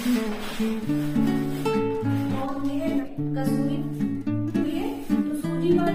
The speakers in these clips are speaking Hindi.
और ये कसूरी तो सूजी का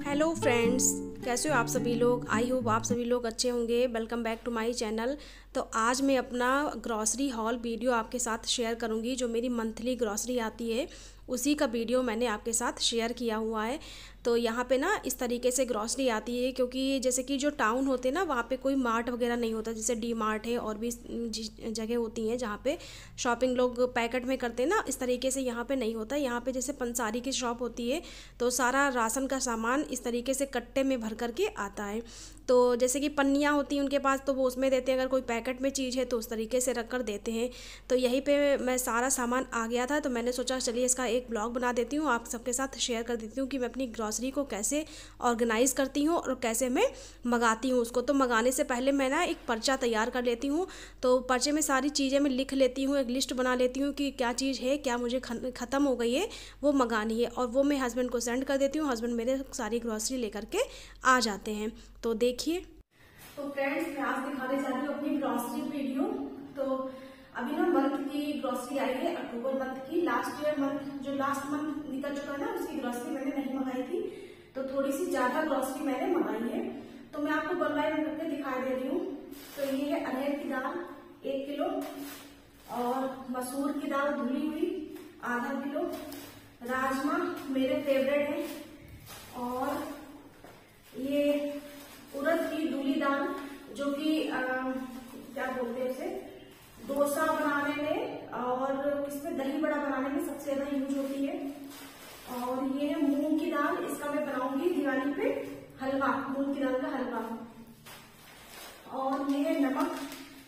हेलो फ्रेंड्स, कैसे हो आप सभी लोग। आई होप आप सभी लोग अच्छे होंगे। Welcome back to my channel. तो आज मैं अपना ग्रॉसरी हॉल वीडियो आपके साथ शेयर करूंगी। जो मेरी मंथली ग्रॉसरी आती है उसी का वीडियो मैंने आपके साथ शेयर किया हुआ है। तो यहाँ पे ना इस तरीके से ग्रॉसरी आती है, क्योंकि जैसे कि जो टाउन होते हैं ना वहाँ पे कोई मार्ट वगैरह नहीं होता। जैसे डी मार्ट है और भी जगह होती हैं जहाँ पे शॉपिंग लोग पैकेट में करते हैं ना, इस तरीके से यहाँ पे नहीं होता। यहाँ पे जैसे पंसारी की शॉप होती है तो सारा राशन का सामान इस तरीके से कट्टे में भर करके आता है। तो जैसे कि पन्नियाँ होती हैं उनके पास तो वो उसमें देते हैं, अगर कोई पैकेट में चीज़ है तो उस तरीके से रख कर देते हैं। तो यहीं पे मैं सारा सामान आ गया था तो मैंने सोचा चलिए इसका एक ब्लॉग बना देती हूँ, आप सबके साथ शेयर कर देती हूँ कि मैं अपनी ग्रॉसरी को कैसे ऑर्गेनाइज़ करती हूँ और कैसे मैं मंगाती हूँ उसको। तो मंगाने से पहले मैं ना एक पर्चा तैयार कर लेती हूँ। तो पर्चे में सारी चीज़ें मैं लिख लेती हूँ, एक लिस्ट बना लेती हूँ कि क्या चीज़ है, क्या मुझे ख़त्म हो गई है वो मंगानी है, और वो मैं हस्बैंड को सेंड कर देती हूँ। हस्बैंड मेरे सारी ग्रॉसरी लेकर के आ जाते हैं। तो देखिए। तो फ्रेंड्स, मैं आज दिखाने जा रही हूँ अपनी ग्रॉसरी वीडियो। तो अभी ना मंथ की ग्रॉसरी आई है, अक्टूबर मंथ की। लास्ट मंथ निकल चुका है ना, उसकी ग्रॉसरी मैंने नहीं मंगाई थी, तो थोड़ी सी ज्यादा ग्रॉसरी मैंने मंगाई है। तो मैं आपको वन बाय वन करके दिखा दे रही हूँ। तो ये है अरहर की दाल 1 किलो, और मसूर की दाल धुली हुई आधा किलो, राजमा मेरे फेवरेट है, और ये उड़द की धुली दाल जो कि क्या बोलते हैं उसे, डोसा बनाने में और इसमें दही बड़ा बनाने में सबसे ज्यादा यूज होती है। और ये है मूंग की दाल, इसका मैं बनाऊंगी दिवाली पे हलवा, मूंग की दाल का हलवा। और ये है नमक,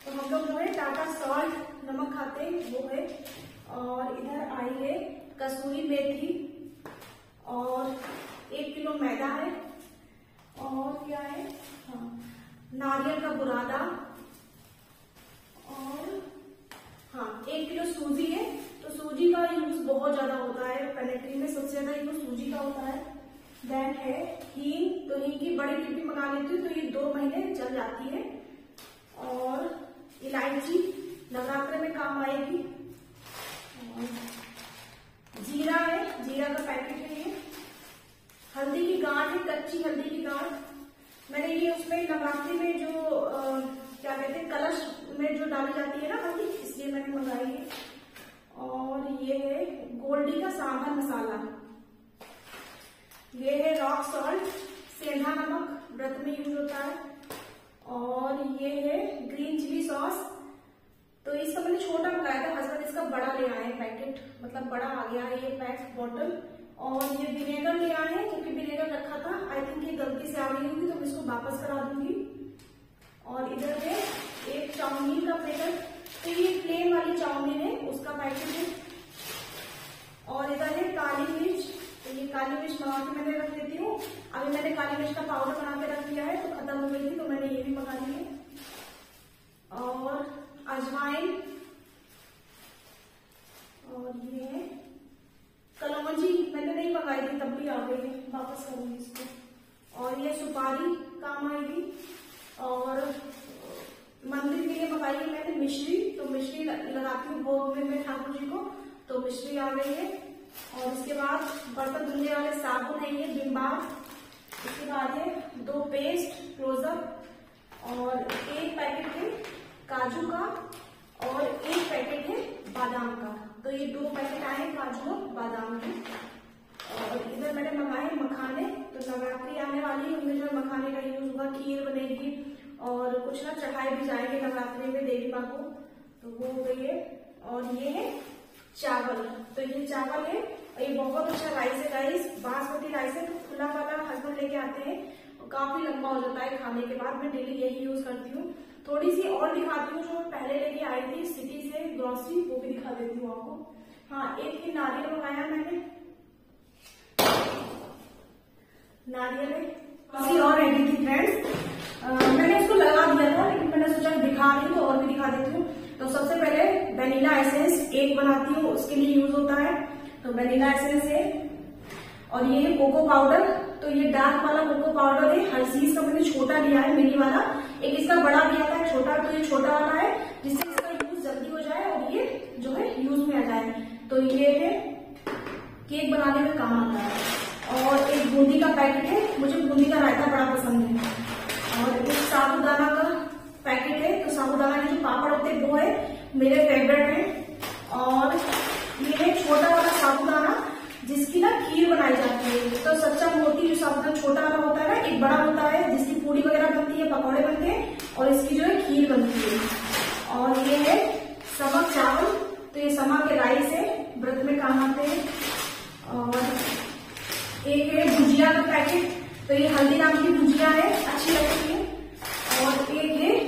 तो हम लोग जो है टाटा सॉल्ट नमक खाते हैं वो है। और इधर आई है कसूरी मेथी, और 1 किलो मैदा है, और क्या है, हाँ, नारियल का बुरादा, और हाँ 1 किलो सूजी है। तो सूजी का यूज बहुत ज्यादा होता है, पेनेट्री में सबसे ज्यादा यूज सूजी का होता है। देन है हींग, तो हींग की बड़ी डिब्बी मंगा लेती हूँ तो ये 2 महीने चल जाती है। और इलायची नवरात्र में काम आएगी। जीरा है, जीरा का पैकेट है ये। हल्दी की गांठ है, कच्ची हल्दी की गांठ, मैंने ये उसमें नवरात्रि में जो क्या कहते हैं कलश में जो डाली जाती है ना हल्दी, इसलिए मैंने मंगाई है। और ये है गोल्डी का सांभर मसाला, ये है रॉक सॉल्ट, सेंधा नमक व्रत में यूज होता है। और ये है ग्रीन चिली सॉस, तो इसका मैंने छोटा मंगाया था, हस्बैंड इसका बड़ा ले आए पैकेट, मतलब बड़ा आ गया है ये पैक बॉटल। और ये विनेगर ले आए हैं, क्योंकि विनेगर रखा था, आई थिंक ये गलती से आ गई होगी तो मैं इसको वापस करा दूंगी। और इधर है एक चाउमीन का पैकेट, तो ये प्लेन वाली चाउमीन है उसका पैकेट है। और इधर है काली मिर्च, तो ये काली मिर्च मंगा के मैंने रख देती हूँ। अभी मैंने काली मिर्च का पाउडर बना के रख दिया है, तो खत्म हो गई थी तो मैंने ये भी मंगा ली है। और अजवाइन, और ये है कलौंजी, मैंने नहीं मंगाई थी तब भी आ गई है, वापस करूंगी इसको। और ये सुपारी काम आएगी। और मंदिर के लिए मंगाई है मैंने मिश्री, तो मिश्री लगाती हूँ भोग में मैं ठाकुर जी को, तो मिश्री आ गई है। और उसके बाद बर्तन धुलने वाले साबुन है ये विम बार। उसके बाद है 2 पेस्ट क्लोजअप, और 1 पैकेट है काजू का, और 1 पैकेट है बादाम का। तो ये 2 पैकेट आए काजू और बादाम के। और इधर मैंने मंगाए मखाने, तो नवरात्रि आने वाली है, उनमें जो मखाने का यूज होगा, खीर बनेगी और कुछ ना चढ़ाए भी जाएंगे नवरात्रि में देवी माँ को, तो वो हो गई है। और ये है चावल, तो ये चावल है, और ये बहुत अच्छा राइस है गाइस, बासमती राइस है, तो खुला वाला हस्बैंड लेके आते हैं, काफी लंबा हो जाता है खाने के बाद। मैं डेली यही यूज करती हूँ। थोड़ी सी और दिखाती हूँ, जो पहले लेके आई थी सिटी से ग्रॉसरी, वो भी दिखा देती हूँ आपको। हाँ, एक ही नारियल मंगाया मैंने, नारियल है और रेडी थी फ्रेंड्स। मैंने इसको लगा दिया था, लेकिन मैंने सोचा दिखा दी तो और भी दिखा देती हूँ। तो सबसे पहले वेनिला एसेंस 1 बनाती हूँ, उसके लिए यूज होता है, तो वेनिला एसेंस है। और ये कोको पाउडर, तो ये डार्क वाला कोको पाउडर है हर्शीज का, मैंने छोटा लिया है मिनी वाला। एक इसका बड़ा भी आता है छोटा, तो ये छोटा वाला है जिससे इसका यूज जल्दी हो जाए और ये जो है यूज में आ जाए। तो ये है केक बनाने में काम आता है। और एक बूंदी का पैकेट है, मुझे बूंदी का रायता बड़ा पसंद है। और एक साबूदाना का पैकेट है, तो साबूदाना के जो पापड़ होते हैं वो है मेरे फेवरेट है। और ये है छोटा वाला साबूदाना जिसकी ना खीर बनाई जाती है। तो सच्चा मोती जो साबूदाना छोटा वाला होता है ना, एक बड़ा होता है जिसकी पूड़ी वगैरह बनती है, पकौड़े बनते हैं और इसकी जो है खीर बनती है। और ये है समक चावल, तो ये समा के राइस है, व्रत में काम आते हैं। और एक है भुजिया का पैकेट, तो ये हल्दीराम की भुजिया है, अच्छी लगती है। और एक है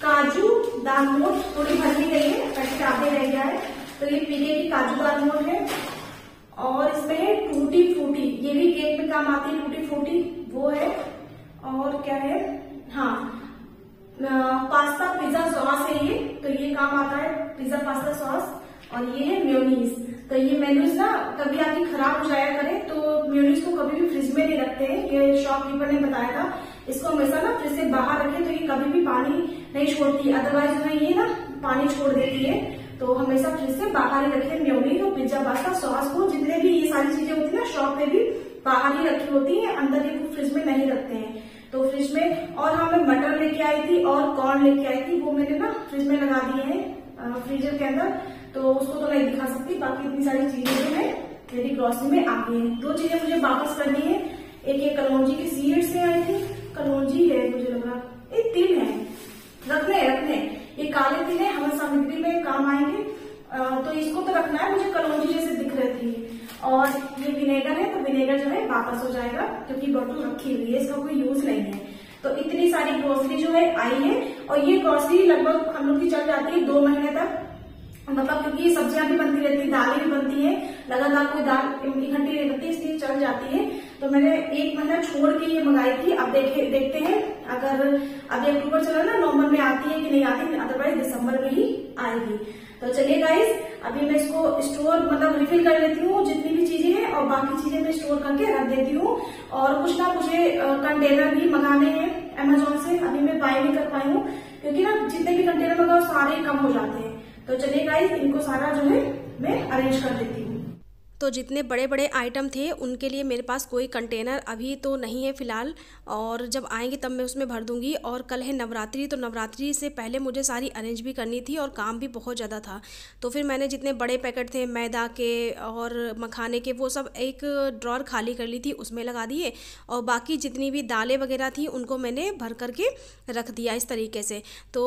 काजू दालमोट, थोड़ी भर ली गई है, पैकेट आधे रह गया है, तो ये पीले की काजू दालमोट है। और इसमें है टूटी फ्रूटी, ये भी केक में काम आती है टूटी फ्रूटी, वो है। और क्या है, हाँ पास्ता पिज्जा सॉस है ये, तो ये काम आता है पिज्जा पास्ता सॉस। और ये है मेयोनीज, तो ये मेयोनीज ना कभी आपकी खराब हो जाया करे, तो मेयोनीज को कभी भी फ्रिज में नहीं रखते हैं, ये शॉपकीपर ने बताया था। इसको हमेशा ना फ्रिज से बाहर रखें, तो ये कभी भी पानी नहीं छोड़ती, अदरवाइज जो है ये ना पानी छोड़ देती है। तो हमेशा फ्रिज से बाहर ही रखें मेयोनीज और पिज्जा पास्ता सॉस को, जितने भी ये सारी चीजें होती है ना शॉप में भी बाहर ही रखी होती है, अंदर ये फ्रिज में नहीं रखते हैं। तो फ्रिज में, और हाँ मैं मटर लेके आई थी और कॉर्न लेके आई थी, वो मैंने ना फ्रिज में लगा दिए हैं फ्रीजर के अंदर, तो उसको तो नहीं दिखा सकती। बाकी इतनी सारी चीजें जो है मेरी ग्रोसरी में आ गई है। 2 चीजें मुझे वापस करनी है, एक ये कलौंजी की सीड्स से आई थी, कलौंजी है मुझे लग रहा, ये 3 है, रखने ये काले तिल है, हमें सामग्री में काम आएंगे, तो इसको तो रखना है, मुझे कलौंजी जैसे दिख रही थी। और ये विनेगर है, तो विनेगर जो है वापस हो जाएगा क्योंकि बॉटल रखी हुई है, इसका कोई यूज नहीं है। तो इतनी सारी ग्रोसरी जो है आई है, और ये ग्रोसरी लगभग हम लोग की चल जाती है 2 महीने तक, मतलब क्योंकि सब्जियां भी बनती रहती है, दालें भी बनती है, लगातार कोई दाल इकट्ठी नहीं बनती, इसलिए चल जाती है। तो मैंने 1 महीना छोड़ के ये मंगाई थी, अब देखते हैं अगर अभी अक्टूबर चला ना, नवंबर में आती है कि नहीं आती, अदरवाइज दिसंबर में ही आएगी। तो चलिए गाइस, अभी मैं इसको स्टोर मतलब रिफिल कर लेती हूँ जितनी भी चीजें हैं, और बाकी चीजें मैं स्टोर करके रख देती हूँ। और कुछ ना मुझे कंटेनर भी मंगाने हैं अमेजोन से, अभी मैं बाय नहीं कर पाई हूँ क्योंकि ना जितने भी कंटेनर मंगाओ सारे कम हो जाते हैं। तो चलिए गाइस, इनको सारा जो है मैं अरेंज कर देती हूँ। तो जितने बड़े बड़े आइटम थे उनके लिए मेरे पास कोई कंटेनर अभी तो नहीं है फ़िलहाल, और जब आएंगे तब मैं उसमें भर दूंगी। और कल है नवरात्रि, तो नवरात्रि से पहले मुझे सारी अरेंज भी करनी थी और काम भी बहुत ज़्यादा था। तो फिर मैंने जितने बड़े पैकेट थे मैदा के और मखाने के, वो सब एक ड्रॉर खाली कर ली थी, उसमें लगा दिए। और बाकी जितनी भी दालें वगैरह थी उनको मैंने भर करके रख दिया इस तरीके से। तो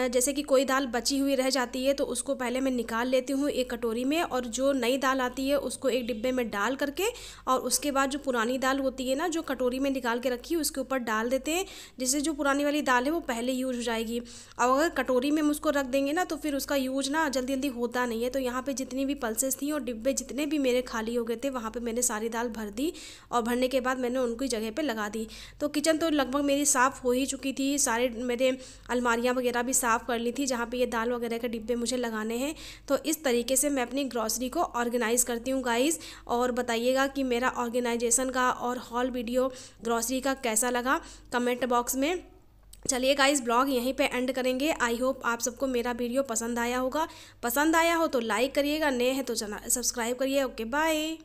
जैसे कि कोई दाल बची हुई रह जाती है तो उसको पहले मैं निकाल लेती हूँ एक कटोरी में, और जो नई दाल आती है उसको एक डिब्बे में डाल करके, और उसके बाद जो पुरानी दाल होती है ना, जो कटोरी में निकाल के रखी है उसके ऊपर डाल देते हैं, जिससे जो पुरानी वाली दाल है वो पहले यूज हो जाएगी। और अगर कटोरी में हम उसको रख देंगे ना तो फिर उसका यूज ना जल्दी जल्दी होता नहीं है। तो यहाँ पे जितनी भी पल्सेस थी और डिब्बे जितने भी मेरे खाली हो गए थे, वहाँ पे मैंने सारी दाल भर दी, और भरने के बाद मैंने उनको जगह पे लगा दी। तो किचन तो लगभग मेरी साफ़ हो ही चुकी थी, सारे मेरे अलमारियाँ वगैरह भी साफ़ कर ली थी जहाँ पे ये दाल वगैरह के डिब्बे मुझे लगाने हैं। तो इस तरीके से मैं अपनी ग्रॉसरी को ऑर्गेनाइज़ करती हूँ गाइज़, और बताइएगा कि मेरा ऑर्गेनाइजेशन का और हॉल वीडियो ग्रॉसरी का कैसा लगा कमेंट बॉक्स में। चलिए गाइस, ब्लॉग यहीं पे एंड करेंगे। आई होप आप सबको मेरा वीडियो पसंद आया होगा। पसंद आया हो तो लाइक करिएगा, नए हैं तो सब्सक्राइब करिए। Okay bye.